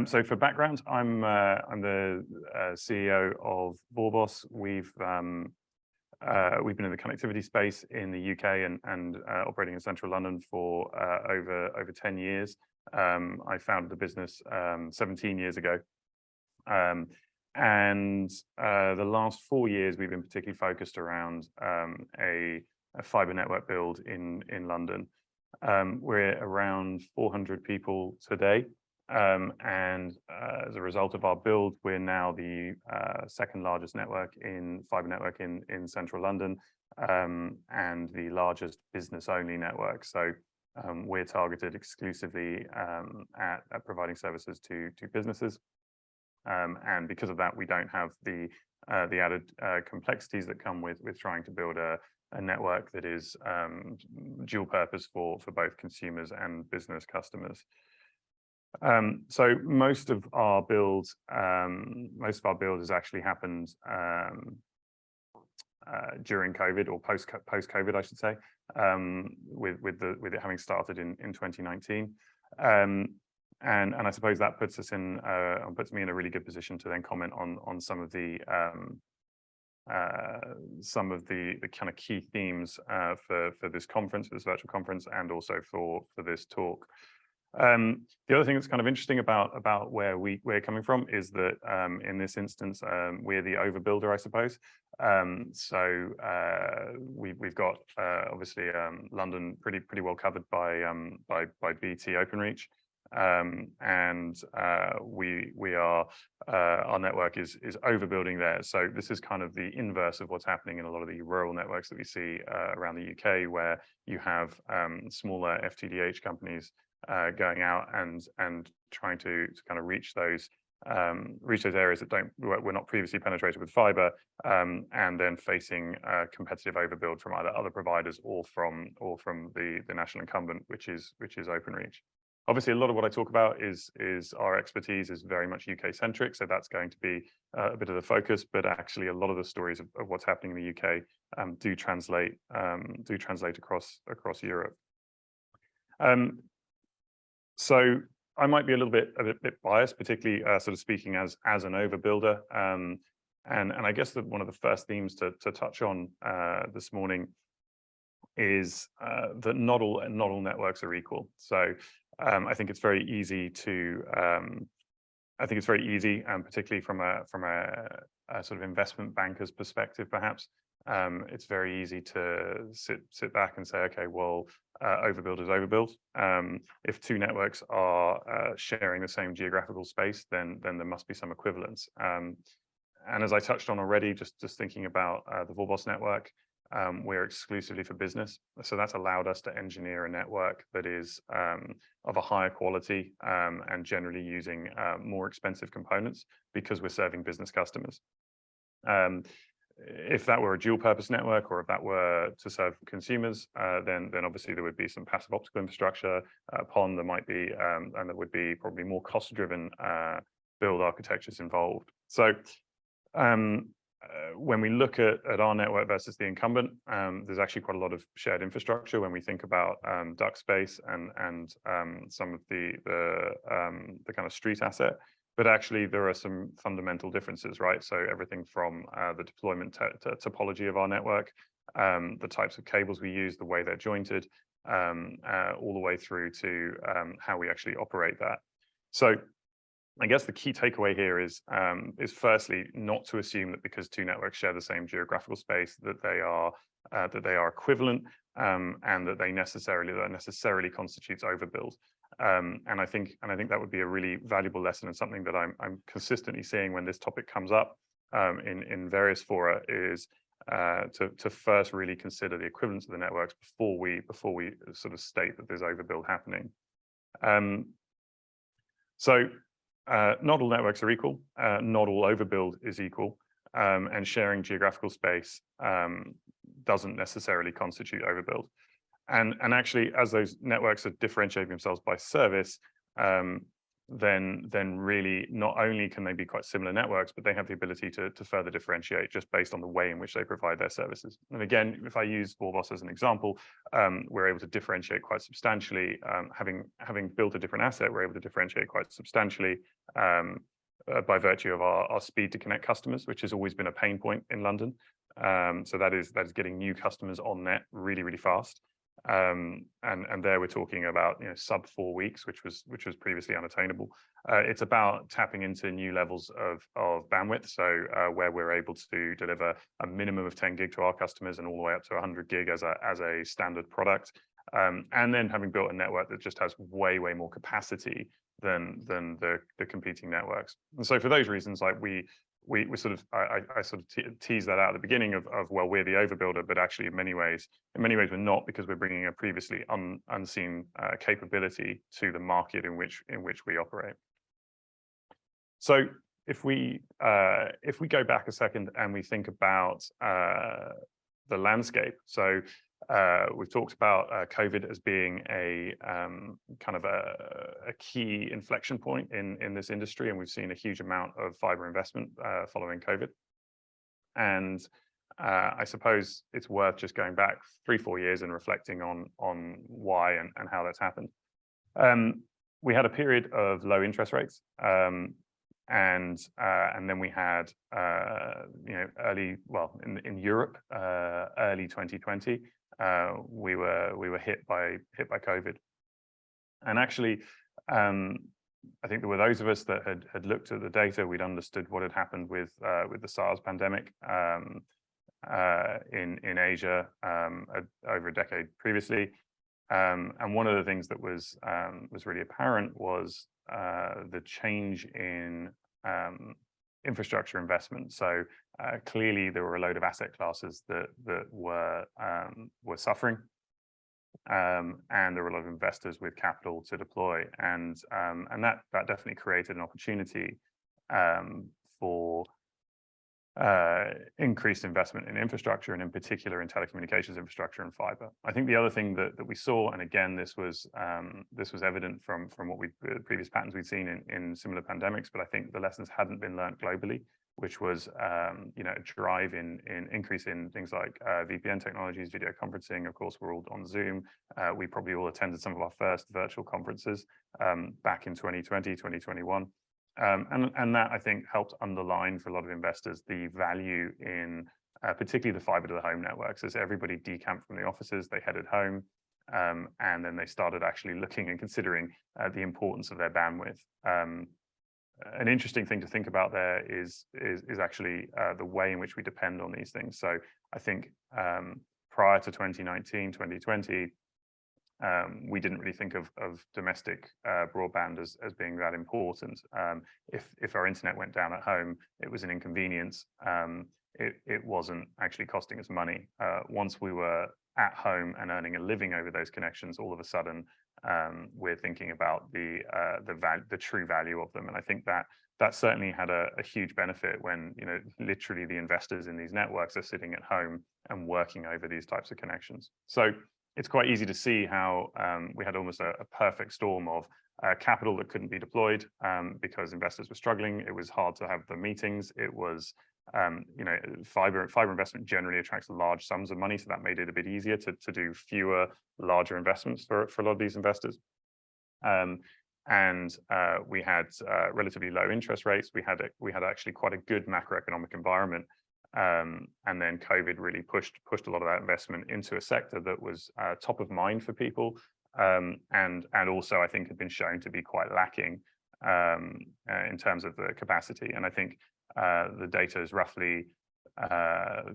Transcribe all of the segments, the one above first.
So for background, I'm the CEO of Vorbos. We've been in the connectivity space in the UK and operating in central London for over 10 years. I founded the business 17 years ago. And the last 4 years, we've been particularly focused around a fibre network build in London. We're around 400 people today. And as a result of our build, we're now the second largest fibre network in central London, and the largest business-only network. So we're targeted exclusively at providing services to businesses. And because of that, we don't have the added complexities that come with trying to build a network that is dual purpose for both consumers and business customers. So most of our build has actually happened during COVID, or post-COVID, I should say, with it having started in 2019. And I suppose that puts me in a really good position to then comment on some of the kind of key themes for this conference, this virtual conference, and also for this talk. The other thing that's kind of interesting about where we're coming from is that in this instance we're the overbuilder, I suppose. So we've got obviously London pretty well covered by BT Openreach. And we are our network is overbuilding there. So this is kind of the inverse of what's happening in a lot of the rural networks that we see around the UK, where you have smaller FTTH companies going out and trying to kind of reach those areas that were not previously penetrated with fibre, and then facing competitive overbuild from either other providers or from the national incumbent, which is Openreach. Obviously, a lot of what I talk about is our expertise is very much UK centric, so that's going to be a bit of the focus. But actually, a lot of the stories of what's happening in the UK do translate across Europe. So I might be a little bit biased, particularly sort of speaking as an overbuilder. And I guess that one of the first themes to touch on this morning is that not all networks are equal. So I think it's very easy and particularly from a sort of investment banker's perspective, perhaps, it's very easy to sit back and say, okay, well, overbuild is overbuild. If two networks are sharing the same geographical space, then there must be some equivalence. And as I touched on already, just thinking about the Vorbos network, we're exclusively for business. So that's allowed us to engineer a network that is of a higher quality and generally using more expensive components because we're serving business customers. If that were a dual purpose network, or if that were to serve consumers, then obviously there would be some passive optical infrastructure upon there might be, and there would be probably more cost driven build architectures involved. So when we look at our network versus the incumbent, there's actually quite a lot of shared infrastructure when we think about duct space and some of the kind of street asset. But actually, there are some fundamental differences, right? So everything from the deployment topology of our network, the types of cables we use, the way they're jointed, all the way through to how we actually operate that. So I guess the key takeaway here is firstly not to assume that because two networks share the same geographical space that they are equivalent, and that necessarily constitutes overbuild. And I think that would be a really valuable lesson, and something that I'm consistently seeing when this topic comes up in various fora is to first really consider the equivalence of the networks before we sort of state that there's overbuild happening. So not all networks are equal. Not all overbuild is equal, and sharing geographical space doesn't necessarily constitute overbuild. And actually, as those networks are differentiating themselves by service, then really not only can they be quite similar networks, but they have the ability to further differentiate just based on the way in which they provide their services. And again, if I use Borbos as an example, we're able to differentiate quite substantially. Having built a different asset, we're able to differentiate quite substantially by virtue of our speed to connect customers, which has always been a pain point in London. So that is getting new customers on net really, really fast. And there we're talking about sub 4 weeks, which was previously unattainable. It's about tapping into new levels of bandwidth. So where we're able to deliver a minimum of 10 gig to our customers and all the way up to 100 gig as a standard product. And then having built a network that just has way more capacity than the competing networks. And so for those reasons, like we sort of I sort of tease that out at the beginning of well, we're the overbuilder, but actually in many ways we're not, because we're bringing a previously unseen capability to the market in which we operate. So if we go back a second and we think about the landscape, so we've talked about COVID as being a kind of a key inflection point in this industry, and we've seen a huge amount of fibre investment following COVID. And I suppose it's worth just going back 3-4 years and reflecting on why and how that's happened. We had a period of low interest rates, and then we had in Europe early 2020. We were hit by COVID, and actually, I think there were those of us that had looked at the data. We'd understood what had happened with the SARS pandemic in Asia over a decade previously, and one of the things that was really apparent was the change in infrastructure investment. So clearly there were a load of asset classes that were suffering, and there were a lot of investors with capital to deploy, and that definitely created an opportunity for increased investment in infrastructure, and in particular in telecommunications infrastructure and fiber. I think the other thing that we saw, and again this was evident from what previous patterns we'd seen in similar pandemics, but I think the lessons hadn't been learned globally, which was a drive in increase in things like VPN technologies, video conferencing. Of course, we're all on Zoom. We probably all attended some of our first virtual conferences back in 2020, 2021. And that, I think, helped underline for a lot of investors the value in particularly the fiber to the home networks. As everybody decamped from the offices, they headed home, and then they started actually looking and considering the importance of their bandwidth. An interesting thing to think about there is actually the way in which we depend on these things. So I think prior to 2019, 2020, we didn't really think of domestic broadband as being that important. If our internet went down at home, it was an inconvenience. It wasn't actually costing us money. Once we were at home and earning a living over those connections, all of a sudden we're thinking about the true value of them. And I think that certainly had a huge benefit when literally the investors in these networks are sitting at home and working over these types of connections. So it's quite easy to see how we had almost a perfect storm of capital that couldn't be deployed because investors were struggling. It was hard to have the meetings. It was, fiber investment generally attracts large sums of money, so that made it a bit easier to do fewer, larger investments for a lot of these investors. And we had relatively low interest rates. We had actually quite a good macroeconomic environment. And then COVID really pushed a lot of that investment into a sector that was top of mind for people, and also I think had been shown to be quite lacking in terms of the capacity. And I think the data is roughly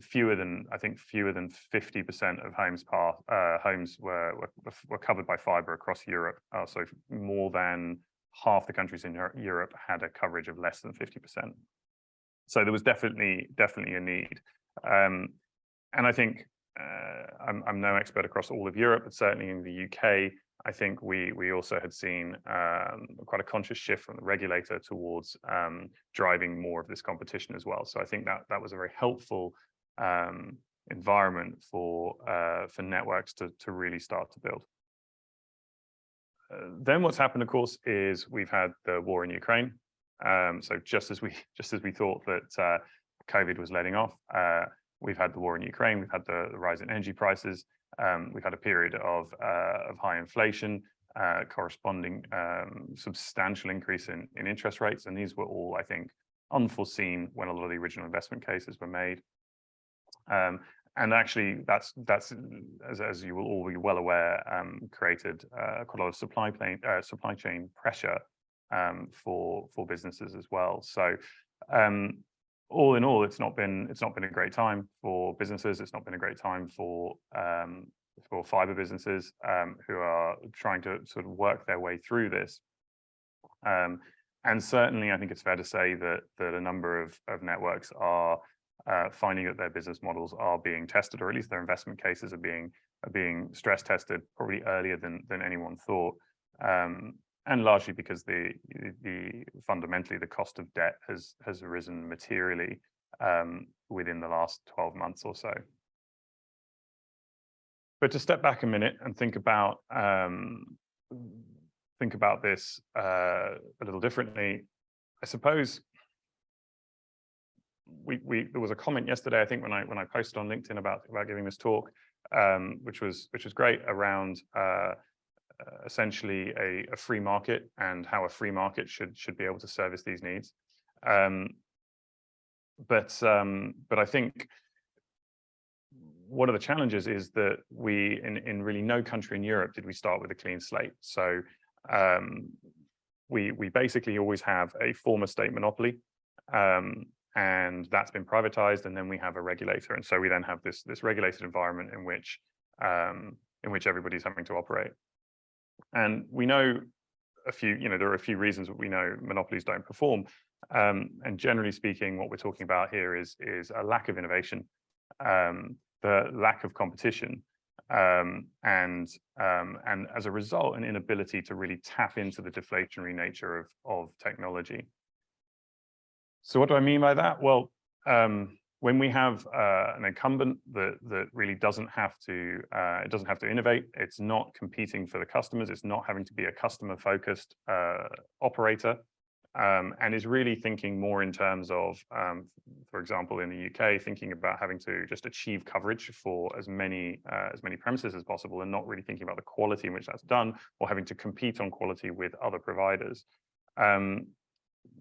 fewer than 50% of homes were covered by fiber across Europe. So more than half the countries in Europe had a coverage of less than 50%. So there was definitely a need, and I think I'm no expert across all of Europe, but certainly in the UK, I think we also had seen quite a conscious shift from the regulator towards driving more of this competition as well. So I think that was a very helpful environment for networks to really start to build. Then what's happened, of course, is we've had the war in Ukraine. So just as we thought that COVID was letting off, we've had the war in Ukraine. We've had the rise in energy prices. We've had a period of high inflation, corresponding substantial increase in interest rates, and these were all, I think, unforeseen when a lot of the original investment cases were made. And actually, that's as you will all be well aware, created quite a lot of supply chain pressure for businesses as well. So all in all, it's not been a great time for businesses. It's not been a great time for fiber businesses who are trying to sort of work their way through this. And certainly, I think it's fair to say that a number of networks are finding that their business models are being tested, or at least their investment cases are being stress tested probably earlier than anyone thought, and largely because fundamentally the cost of debt has risen materially within the last 12 months or so. But to step back a minute and think about this a little differently, I suppose. There was a comment yesterday, I think, when I posted on LinkedIn about giving this talk, which was great, around essentially a free market and how a free market should be able to service these needs. But I think one of the challenges is that we, in really no country in Europe, did we start with a clean slate. So we basically always have a former state monopoly. And that's been privatized, and then we have a regulator, and so we then have this regulated environment in which everybody's having to operate. And we know there are a few reasons that we know monopolies don't perform. And generally speaking, what we're talking about here is a lack of innovation, the lack of competition, and as a result, an inability to really tap into the deflationary nature of technology. So what do I mean by that? Well, when we have an incumbent that really doesn't have to innovate, it's not competing for the customers, it's not having to be a customer-focused operator, and is really thinking more in terms of, for example, in the UK, thinking about having to just achieve coverage for as many premises as possible, and not really thinking about the quality in which that's done, or having to compete on quality with other providers.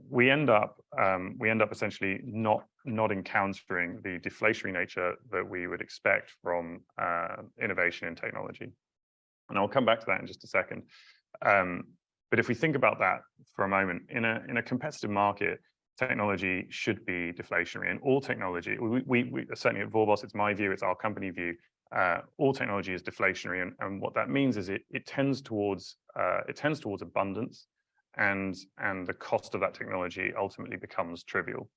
We end up essentially not encountering the deflationary nature that we would expect from innovation in technology, and I'll come back to that in just a second. But if we think about that for a moment, in a competitive market, technology should be deflationary, and all technology, we certainly at Vorbos, it's my view, it's our company view, all technology is deflationary, and what that means is it tends towards abundance. And the cost of that technology ultimately becomes trivial.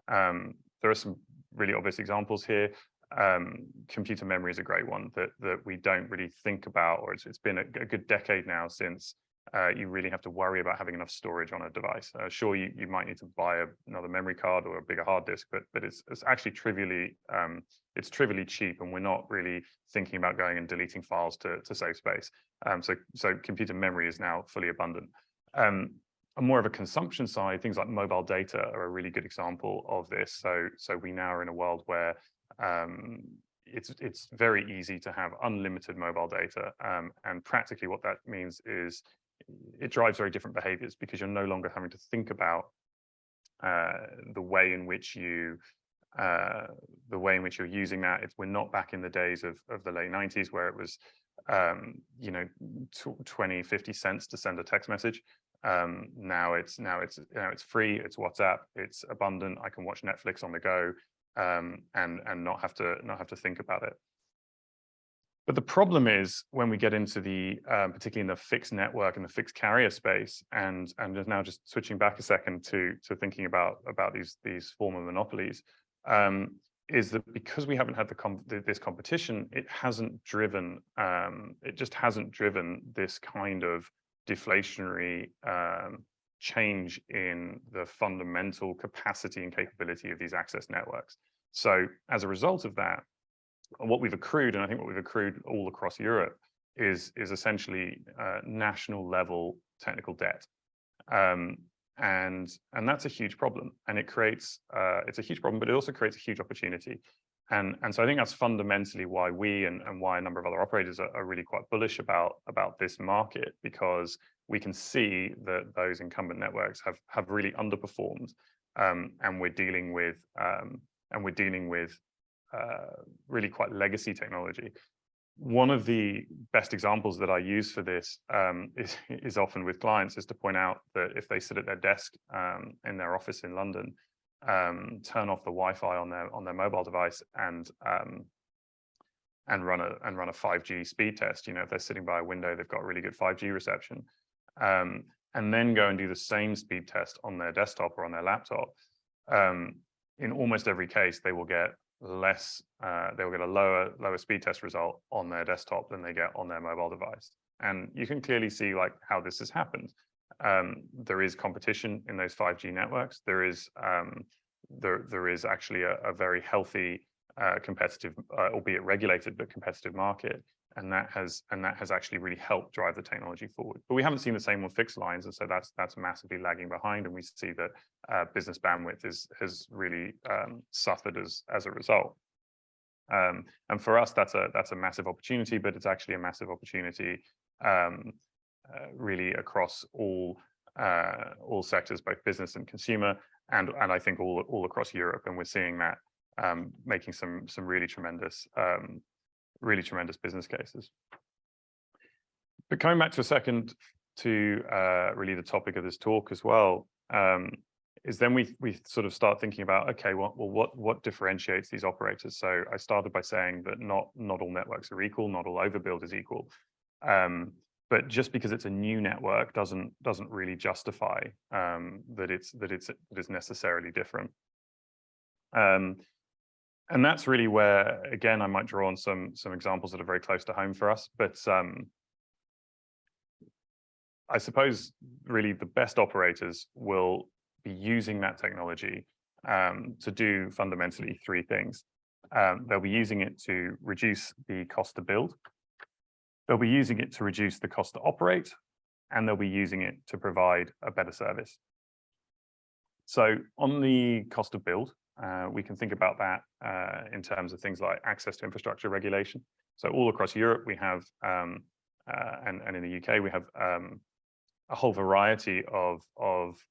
There are some really obvious examples here. Computer memory is a great one that we don't really think about, or it's been a good decade now since you really have to worry about having enough storage on a device. Sure, you might need to buy another memory card or a bigger hard disk, but it's actually trivially cheap, and we're not really thinking about going and deleting files to save space. So computer memory is now fully abundant. On more of a consumption side, things like mobile data are a really good example of this. So we now are in a world where it's very easy to have unlimited mobile data, and practically what that means is it drives very different behaviors, because you're no longer having to think about the way in which you're using that. We're not back in the days of the late 90s where it was 20, 50 cents to send a text message. Now it's free, it's WhatsApp, it's abundant. I can watch Netflix on the go, and not have to think about it. But the problem is when we get into particularly in the fixed network and the fixed carrier space, and now just switching back a second to thinking about these former monopolies, is that because we haven't had this competition, it just hasn't driven this kind of deflationary change in the fundamental capacity and capability of these access networks. So as a result of that, what we've accrued, and I think what we've accrued all across Europe, is essentially national level technical debt. And that's a huge problem, and it creates it's a huge problem, but it also creates a huge opportunity. And so I think that's fundamentally why we and why a number of other operators are really quite bullish about this market, because we can see that those incumbent networks have really underperformed, and we're dealing with really quite legacy technology. One of the best examples that I use for this is often with clients, is to point out that if they sit at their desk in their office in London, turn off the Wi-Fi on their mobile device and run a 5G speed test. If they're sitting by a window, they've got really good 5G reception, and then go and do the same speed test on their desktop or on their laptop. In almost every case, they will get less. They'll get a lower speed test result on their desktop than they get on their mobile device. And you can clearly see how this has happened. There is competition in those 5G networks. There is actually a very healthy, competitive, albeit regulated, but competitive market, and that has actually really helped drive the technology forward. But we haven't seen the same on fixed lines, and so that's massively lagging behind. And we see that business bandwidth has really suffered as a result. And for us, that's a massive opportunity, but it's actually a massive opportunity really across all sectors, both business and consumer, and I think all across Europe. And we're seeing that making some really tremendous business cases. But coming back to a second to really the topic of this talk as well, is then we sort of start thinking about, okay, what differentiates these operators? So I started by saying that not all networks are equal, not all overbuild is equal. But just because it's a new network doesn't really justify that it's necessarily different. And that's really where, again, I might draw on some examples that are very close to home for us. But I suppose really the best operators will be using that technology to do fundamentally three things. They'll be using it to reduce the cost to build. They'll be using it to reduce the cost to operate, and they'll be using it to provide a better service. So on the cost of build, we can think about that in terms of things like access to infrastructure regulation. So all across Europe, we have, and in the UK, we have a whole variety of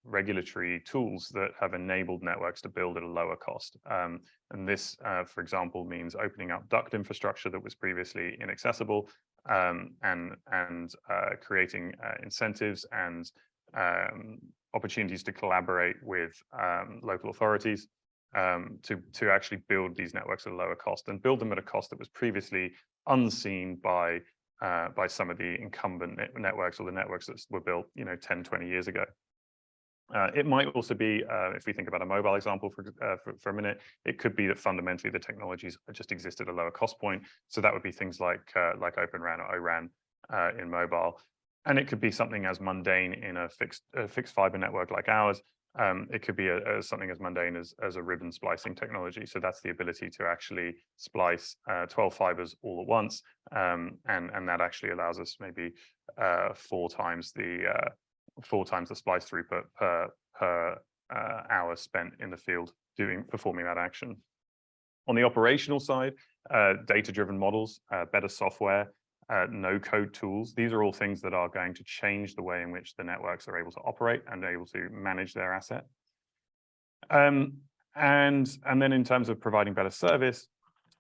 regulatory tools that have enabled networks to build at a lower cost. And this, for example, means opening up duct infrastructure that was previously inaccessible, and creating incentives and opportunities to collaborate with local authorities to actually build these networks at a lower cost, and build them at a cost that was previously unseen by some of the incumbent networks, or the networks that were built 10, 20 years ago. It might also be, if we think about a mobile example for a minute, it could be that fundamentally the technologies just exist at a lower cost point. So that would be things like Open RAN or O-RAN in mobile. And it could be something as mundane in a fixed fiber network like ours. It could be something as mundane as a ribbon splicing technology. So that's the ability to actually splice 12 fibers all at once, and that actually allows us maybe 4 times the splice throughput per hour spent in the field performing that action. On the operational side, data-driven models, better software, no-code tools. These are all things that are going to change the way in which the networks are able to operate and able to manage their asset. And then in terms of providing better service,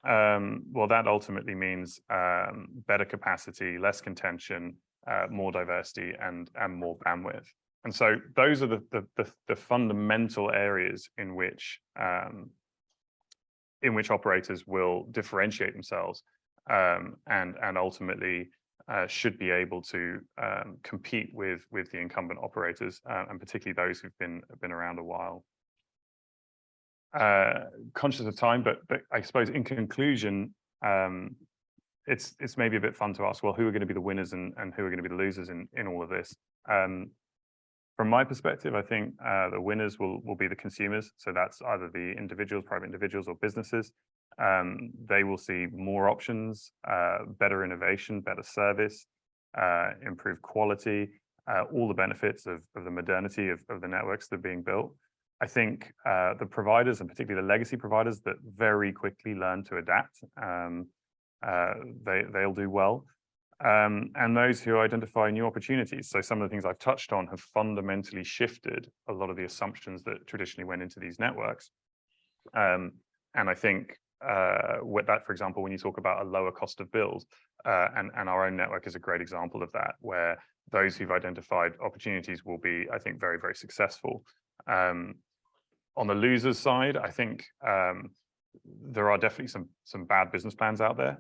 well, that ultimately means better capacity, less contention, more diversity, and more bandwidth. And so those are the fundamental areas in which operators will differentiate themselves, and ultimately should be able to compete with the incumbent operators, and particularly those who've been around a while. Conscious of time, but I suppose in conclusion, it's maybe a bit fun to ask, well, who are going to be the winners and who are going to be the losers in all of this? From my perspective, I think the winners will be the consumers. So that's either the individuals, private individuals, or businesses. they will see more options, better innovation, better service, improved quality, all the benefits of the modernity of the networks that are being built. I think the providers, and particularly the legacy providers that very quickly learn to adapt, they'll do well. And those who identify new opportunities. So some of the things I've touched on have fundamentally shifted a lot of the assumptions that traditionally went into these networks. And I think with that, for example, when you talk about a lower cost of build, and our own network is a great example of that, where those who've identified opportunities will be, I think, very, very successful. On the losers side, I think there are definitely some bad business plans out there.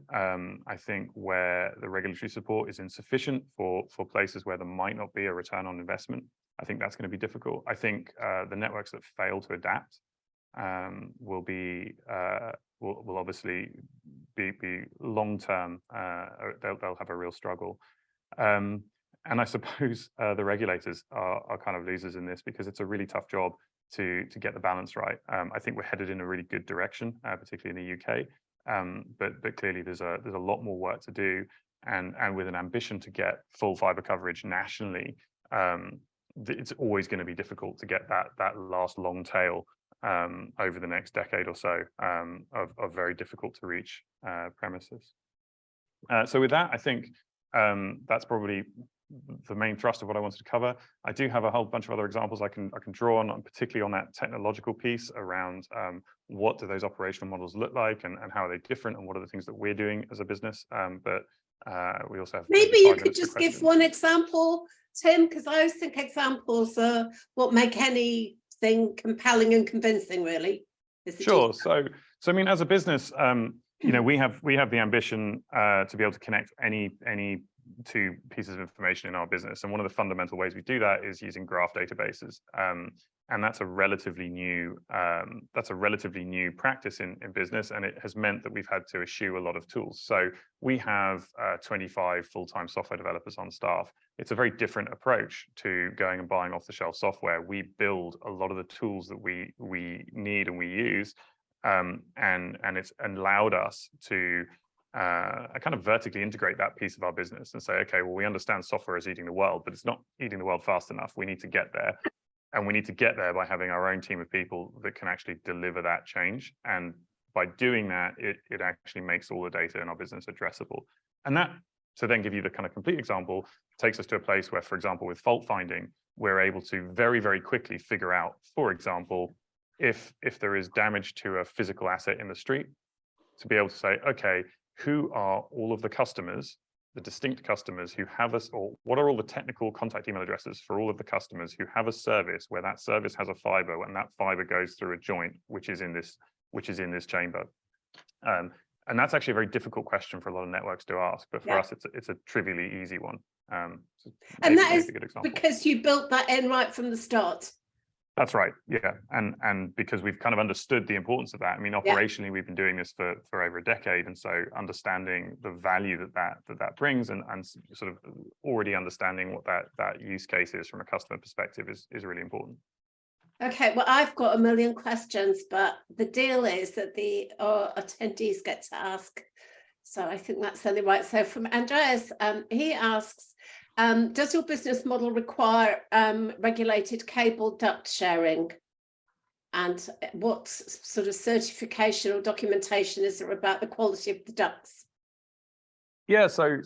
I think where the regulatory support is insufficient for places where there might not be a return on investment, I think that's going to be difficult. I think the networks that fail to adapt will obviously be long term. They'll have a real struggle. And I suppose the regulators are kind of losers in this, because it's a really tough job to get the balance right. I think we're headed in a really good direction, particularly in the UK. But clearly there's a lot more work to do, and with an ambition to get full fibre coverage nationally, it's always going to be difficult to get that last long tail over the next decade or so of very difficult to reach premises. So with that, I think that's probably the main thrust of what I wanted to cover. I do have a whole bunch of other examples I can draw on, particularly on that technological piece around what do those operational models look like, and how are they different, and what are the things that we're doing as a business. But we also have maybe you could just give one example, Tim, because I always think examples are what make anything compelling and convincing, really. Sure. So I mean, as a business, you know, we have the ambition to be able to connect any two pieces of information in our business, and one of the fundamental ways we do that is using graph databases, and that's a relatively new practice in business, and it has meant that we've had to eschew a lot of tools. So we have 25 full-time software developers on staff. It's a very different approach to going and buying off-the-shelf software. We build a lot of the tools that we need and we use, and it's allowed us to kind of vertically integrate that piece of our business and say, okay, well, we understand software is eating the world, but it's not eating the world fast enough. We need to get there. And we need to get there by having our own team of people that can actually deliver that change. And by doing that, it actually makes all the data in our business addressable. And that, to then give you the kind of complete example, takes us to a place where, for example, with fault finding, we're able to very, very quickly figure out, for example, if there is damage to a physical asset in the street, to be able to say, okay, who are all of the customers, the distinct customers who have us, or what are all the technical contact email addresses for all of the customers who have a service where that service has a fibre, and that fibre goes through a joint which is in this chamber. And that's actually a very difficult question for a lot of networks to ask, but for us it's a trivially easy one. So and that is because you built that in right from the start. That's right, yeah, and because we've kind of understood the importance of that. I mean, operationally, we've been doing this for over a decade, and so understanding the value that brings, and sort of already understanding what that use case is from a customer perspective is really important. Okay, well, I've got a million questions, but the deal is that the attendees get to ask, so I think that's only right. So from Andreas, he asks, does your business model require regulated cable duct sharing? And what sort of certification or documentation is there about the quality of the ducts? Yeah, so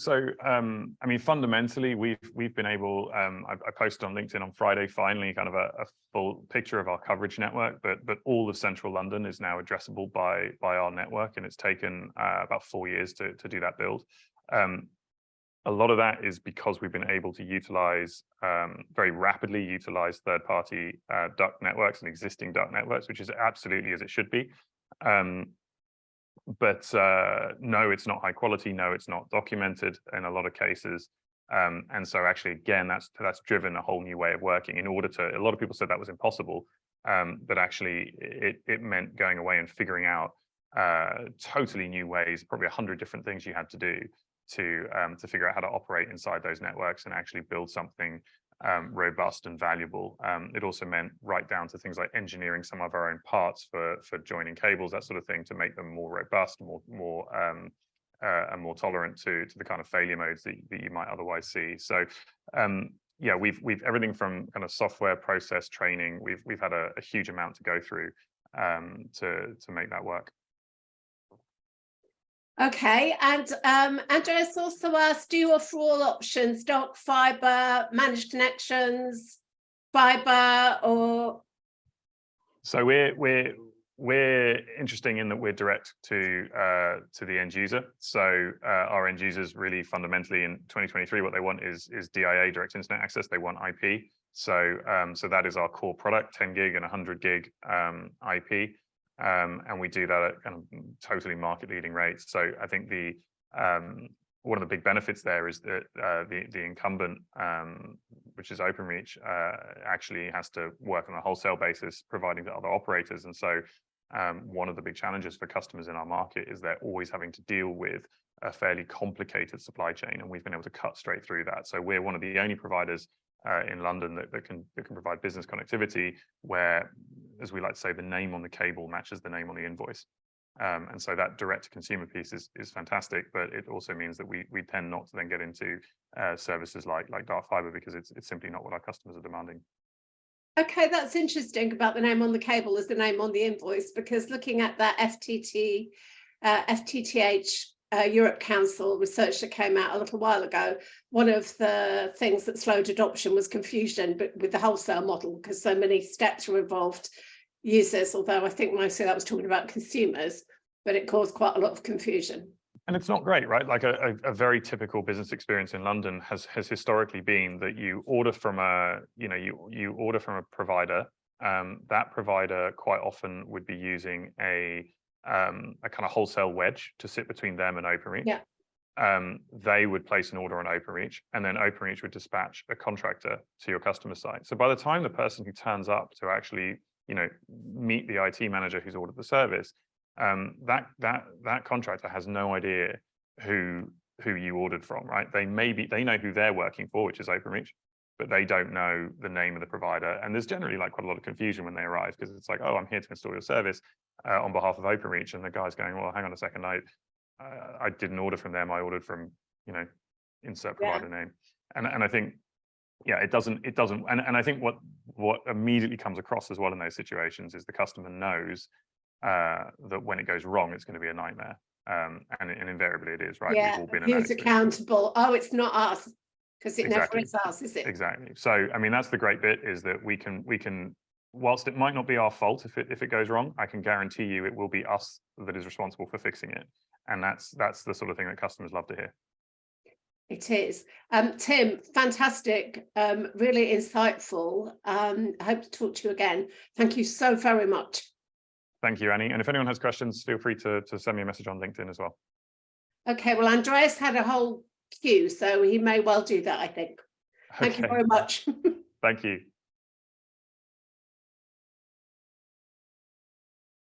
I mean, fundamentally, we've been able. I posted on LinkedIn on Friday, finally, kind of a full picture of our coverage network, but all of central London is now addressable by our network, and it's taken about 4 years to do that build. A lot of that is because we've been able to utilize, very rapidly utilize third-party duct networks and existing duct networks, which is absolutely as it should be. But no, it's not high quality. No, it's not documented in a lot of cases. And so actually, again, that's driven a whole new way of working. In order to, a lot of people said that was impossible, but actually it meant going away and figuring out totally new ways, probably 100 different things you had to do to figure out how to operate inside those networks and actually build something robust and valuable. It also meant right down to things like engineering some of our own parts for joining cables, that sort of thing, to make them more robust, more and more tolerant to the kind of failure modes that you might otherwise see. So yeah, we've everything from kind of software, process, training. We've had a huge amount to go through to make that work. Okay, and Andreas also asked, do you offer all options, dark fibre, managed connections, fibre, or? So we're interesting in that we're direct to the end user. So our end users really fundamentally in 2023, what they want is DIA, direct internet access. They want IP. So so that is our core product, 10 gig and 100 gig IP. And we do that at kind of totally market leading rates. So I think the one of the big benefits there is that the incumbent, which is Openreach, actually has to work on a wholesale basis, providing to other operators. And so one of the big challenges for customers in our market is they're always having to deal with a fairly complicated supply chain, and we've been able to cut straight through that. So we're one of the only providers in London that can provide business connectivity where, as we like to say, the name on the cable matches the name on the invoice. And so that direct to consumer piece is fantastic, but it also means that we tend not to then get into services like dark fiber, because it's simply not what our customers are demanding. Okay, that's interesting about the name on the cable as the name on the invoice, because looking at that FTTH Europe Council research that came out a little while ago, one of the things that slowed adoption was confusion, but with the wholesale model, because so many steps were involved. Users, although I think mostly that was talking about consumers, but it caused quite a lot of confusion. And it's not great, right? Like a very typical business experience in London has historically been that you order from you order from a provider. That provider quite often would be using a kind of wholesale wedge to sit between them and Openreach. Yeah. They would place an order on Openreach, and then Openreach would dispatch a contractor to your customer site. So by the time the person who turns up to actually meet the IT manager who's ordered the service, that contractor has no idea who you ordered from, right? They know who they're working for, which is Openreach, but they don't know the name of the provider. And there's generally like quite a lot of confusion when they arrive, because it's like, oh, I'm here to install your service on behalf of Openreach, and the guy's going, well, hang on a second, I didn't order from them, I ordered from insert provider name. And I think, yeah, it doesn't, and I think what immediately comes across as well in those situations is the customer knows that when it goes wrong, it's going to be a nightmare, and invariably it is, right? Yeah, we've all been who's accountable? Oh, it's not us, because it exactly. never is us, is it? Exactly. So I mean, that's the great bit, is that we can, whilst it might not be our fault if it goes wrong, I can guarantee you it will be us that is responsible for fixing it, and that's the sort of thing that customers love to hear. It is. Tim, fantastic, really insightful. I hope to talk to you again. Thank you so very much. Thank you, Annie. And if anyone has questions, feel free to send me a message on LinkedIn as well. Okay, well, Andreas had a whole queue, so he may well do that, I think. Thank you very much. Thank you.